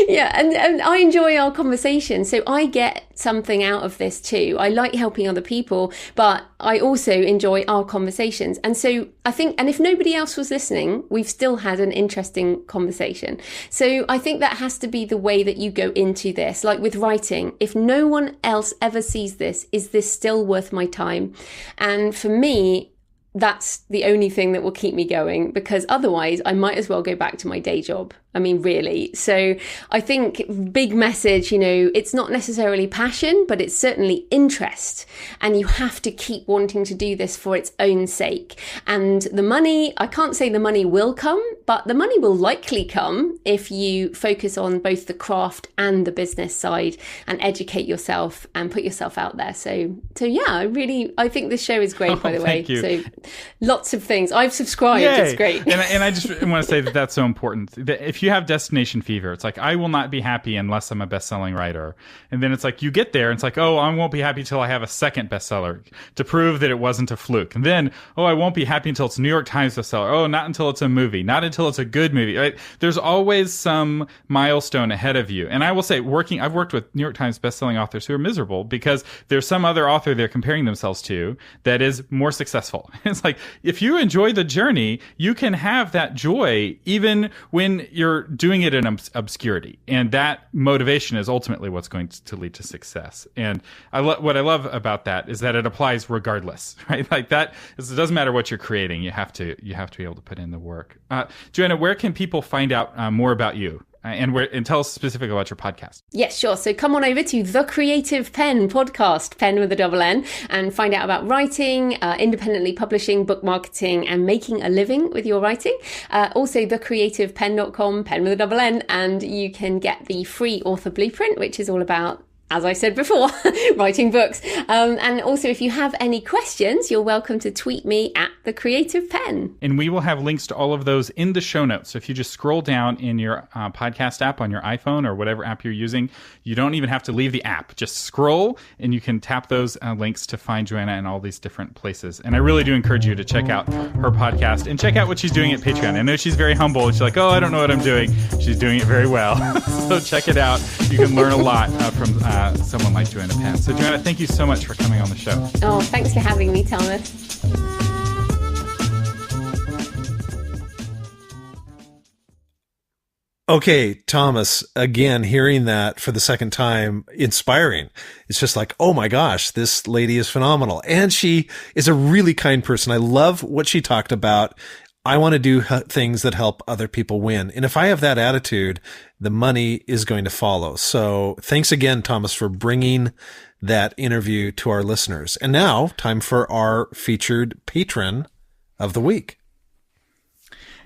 Yeah, and I enjoy our conversation, so I get something out of this too. I like helping other people, but I also enjoy our conversations. And so I think, and if nobody else was listening, we've still had an interesting conversation. So I think that has to be the way that you go into this. Like with writing, if no one else ever sees this, is this still worth my time? And for me, that's the only thing that will keep me going, because otherwise I might as well go back to my day job. I mean, really. So I think big message, it's not necessarily passion, but it's certainly interest. And you have to keep wanting to do this for its own sake. And the money, I can't say the money will come, but the money will likely come if you focus on both the craft and the business side and educate yourself and put yourself out there. So yeah, I think this show is great, by the way. Thank you. So lots of things. I've subscribed. Yay. It's great. And I just want to say that that's so important. If you have destination fever, it's like, I will not be happy unless I'm a best-selling writer. And then it's like, you get there and it's like, oh, I won't be happy till I have a second bestseller to prove that it wasn't a fluke. And then, oh, I won't be happy until it's a New York Times bestseller. Oh, not until it's a movie. Not until it's a good movie. Right? There's always some milestone ahead of you. And I will say, I've worked with New York Times bestselling authors who are miserable because there's some other author they're comparing themselves to that is more successful. It's like, if you enjoy the journey, you can have that joy even when you're doing it in obscurity. And that motivation is ultimately what's going to lead to success. And what I love about that is that it applies regardless, right? Like that, it doesn't matter what you're creating. You have to be able to put in the work. Joanna, where can people find out more about you? And tell us specifically about your podcast. Yes, sure. So come on over to The Creative Penn podcast, Penn with a double N, and find out about writing, independently publishing, book marketing, and making a living with your writing. Also, thecreativepenn.com, Penn with a double N, and you can get the free author blueprint, which is all about, as I said before, writing books. And also, if you have any questions, you're welcome to tweet me at The Creative Penn. And we will have links to all of those in the show notes. So if you just scroll down in your podcast app on your iPhone or whatever app you're using, you don't even have to leave the app. Just scroll and you can tap those links to find Joanna in all these different places. And I really do encourage you to check out her podcast and check out what she's doing at Patreon. I know she's very humble. She's like, oh, I don't know what I'm doing. She's doing it very well. So check it out. You can learn a lot from someone like Joanna Penn. So Joanna, thank you so much for coming on the show. Oh, thanks for having me, Thomas. Okay, Thomas, again, hearing that for the second time, inspiring. It's just like, oh my gosh, this lady is phenomenal. And she is a really kind person. I love what she talked about. I want to do things that help other people win. And if I have that attitude, the money is going to follow. So thanks again, Thomas, for bringing that interview to our listeners. And now, time for our featured patron of the week.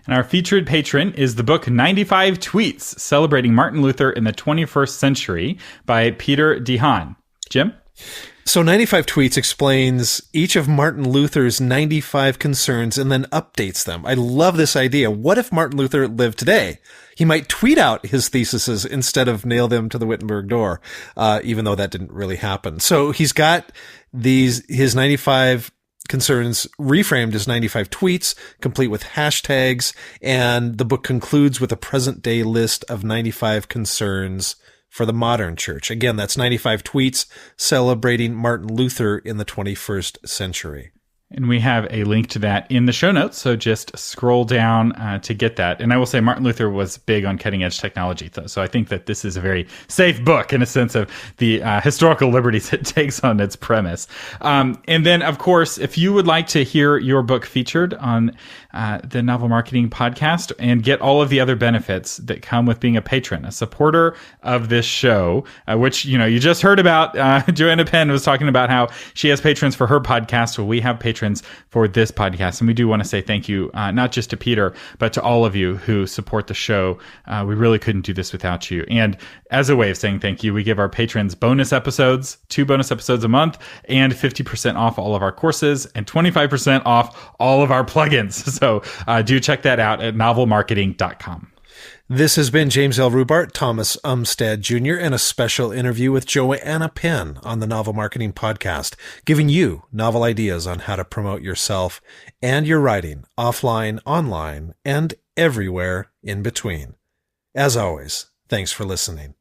And our featured patron is the book 95 Tweets, Celebrating Martin Luther in the 21st Century by Peter DeHaan. Jim? So 95 Tweets explains each of Martin Luther's 95 concerns and then updates them. I love this idea. What if Martin Luther lived today? He might tweet out his theses instead of nail them to the Wittenberg door, even though that didn't really happen. So he's got his 95 concerns reframed as 95 tweets, complete with hashtags, and the book concludes with a present-day list of 95 concerns for the modern church. Again, that's 95 tweets celebrating Martin Luther in the 21st century. And we have a link to that in the show notes, so just scroll down to get that. And I will say Martin Luther was big on cutting-edge technology, so I think that this is a very safe book in a sense of the historical liberties it takes on its premise. And then, of course, if you would like to hear your book featured on the Novel Marketing Podcast and get all of the other benefits that come with being a patron, a supporter of this show, which, you just heard about. Joanna Penn was talking about how she has patrons for her podcast. Well, we have patrons patrons for this podcast. And we do want to say thank you, not just to Peter, but to all of you who support the show. We really couldn't do this without you. And as a way of saying thank you, we give our patrons bonus episodes, 2 bonus episodes a month, and 50% off all of our courses and 25% off all of our plugins. So do check that out at novelmarketing.com. This has been James L. Rubart, Thomas Umstead Jr., and a special interview with Joanna Penn on the Novel Marketing Podcast, giving you novel ideas on how to promote yourself and your writing offline, online, and everywhere in between. As always, thanks for listening.